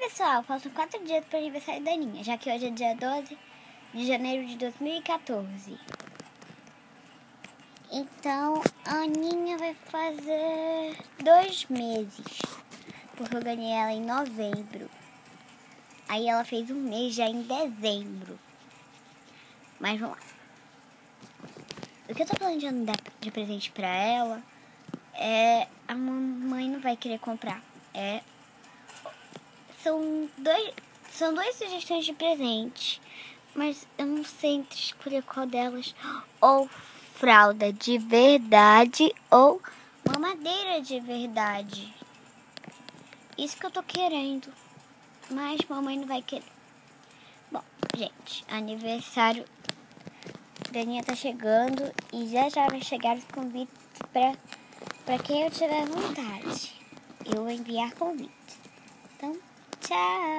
pessoal, faltam 4 dias para o aniversário da Aninha, já que hoje é dia 12 de janeiro de 2014. Então, a Aninha vai fazer 2 meses, porque eu ganhei ela em novembro. Aí ela fez um mês já em dezembro. Mas vamos lá. O que eu tô planejando dar de presente pra ela é... A mamãe não vai querer comprar. São duas sugestões de presente, mas eu não sei escolher qual delas. Ou fralda de verdade ou mamadeira de verdade. Isso que eu tô querendo, mas mamãe não vai querer. Bom, gente, aniversário da Aninha tá chegando e já vai chegar os convites pra quem eu tiver vontade. Eu vou enviar convites. Então, tchau!